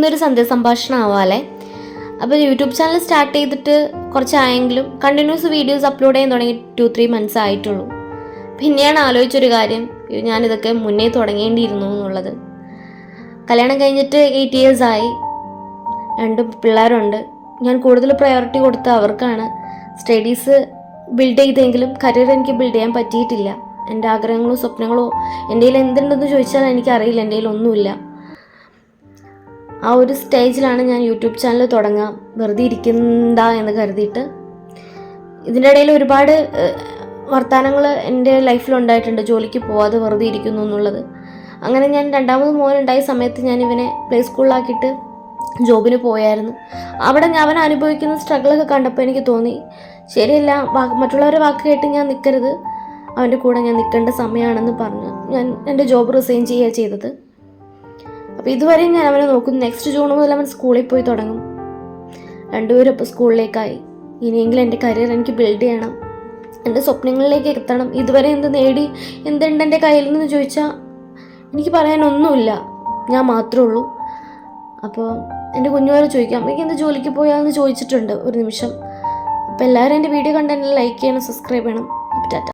ഇന്നൊരു സന്ധ്യ സംഭാഷണം ആവാല്ലേ. അപ്പോൾ യൂട്യൂബ് ചാനൽ സ്റ്റാർട്ട് ചെയ്തിട്ട് കുറച്ചായെങ്കിലും കണ്ടിന്യൂസ് വീഡിയോസ് അപ്ലോഡ് ചെയ്യാൻ തുടങ്ങി 2-3 months ആയിട്ടുള്ളൂ. പിന്നെയാണ് ആലോചിച്ചൊരു കാര്യം, ഞാനിതൊക്കെ മുന്നേ തുടങ്ങേണ്ടിയിരുന്നു എന്നുള്ളത്. കല്യാണം കഴിഞ്ഞിട്ട് 8 years ആയി, 2 പിള്ളേരുണ്ട്. ഞാൻ കൂടുതൽ പ്രയോറിറ്റി കൊടുത്ത അവർക്കാണ്. സ്റ്റഡീസ് ബിൽഡ് ചെയ്തെങ്കിലും കരിയർ എനിക്ക് ബിൽഡ് ചെയ്യാൻ പറ്റിയിട്ടില്ല. എൻ്റെ ആഗ്രഹങ്ങളോ സ്വപ്നങ്ങളോ എൻ്റെ കയ്യിൽ എന്തുണ്ടെന്ന് ചോദിച്ചാൽ എനിക്കറിയില്ല, എൻ്റെ കയ്യിൽ ഒന്നുമില്ല. ആ ഒരു സ്റ്റേജിലാണ് ഞാൻ യൂട്യൂബ് ചാനൽ തുടങ്ങാം, വെറുതെ ഇരിക്കണ്ട എന്ന് കരുതിയിട്ട്. ഇതിൻ്റെ ഇടയിൽ ഒരുപാട് വർത്തമാനങ്ങൾ എൻ്റെ ലൈഫിലുണ്ടായിട്ടുണ്ട്, ജോലിക്ക് പോവാതെ വെറുതെ ഇരിക്കുന്നു എന്നുള്ളത്. അങ്ങനെ ഞാൻ രണ്ടാമത് മോനുണ്ടായ സമയത്ത് ഞാൻ ഇവനെ പ്ലേ സ്കൂളിലാക്കിയിട്ട് ജോബിന് പോയായിരുന്നു. അവിടെ അവൻ അനുഭവിക്കുന്ന സ്ട്രഗിളൊക്കെ കണ്ടപ്പോൾ എനിക്ക് തോന്നി, ശരിയല്ല, മറ്റുള്ളവരുടെ വാക്ക് കേട്ട് ഞാൻ നിൽക്കരുത്, അവൻ്റെ കൂടെ ഞാൻ നിൽക്കേണ്ട സമയമാണെന്ന് പറഞ്ഞ് ഞാൻ എൻ്റെ ജോബ് റിസൈൻ ചെയ്യുക ചെയ്തത്. അപ്പോൾ ഇതുവരെയും ഞാൻ അവനെ നോക്കുന്നു. നെക്സ്റ്റ് ജൂൺ മുതൽ അവൻ സ്കൂളിൽ പോയി തുടങ്ങും. രണ്ടുപേരും ഇപ്പോൾ സ്കൂളിലേക്കായി. ഇനിയെങ്കിലും എൻ്റെ കരിയർ എനിക്ക് ബിൽഡ് ചെയ്യണം, എൻ്റെ സ്വപ്നങ്ങളിലേക്ക് എത്തണം. ഇതുവരെ എന്ത് നേടി, എന്തുണ്ട് എൻ്റെ കയ്യിൽ നിന്ന് ചോദിച്ചാൽ എനിക്ക് പറയാനൊന്നുമില്ല, ഞാൻ മാത്രമേ ഉള്ളൂ. അപ്പോൾ എൻ്റെ കുഞ്ഞുങ്ങൾ ചോദിക്കാം, അമ്മയ്ക്ക് എന്ത് ജോലിക്ക് പോയാന്ന് ചോദിച്ചിട്ടുണ്ട് ഒരു നിമിഷം. അപ്പോൾ എല്ലാവരും എൻ്റെ വീഡിയോ കണ്ട് എന്നെ ലൈക്ക് ചെയ്യണം, സബ്സ്ക്രൈബ് ചെയ്യണം. ടാറ്റ.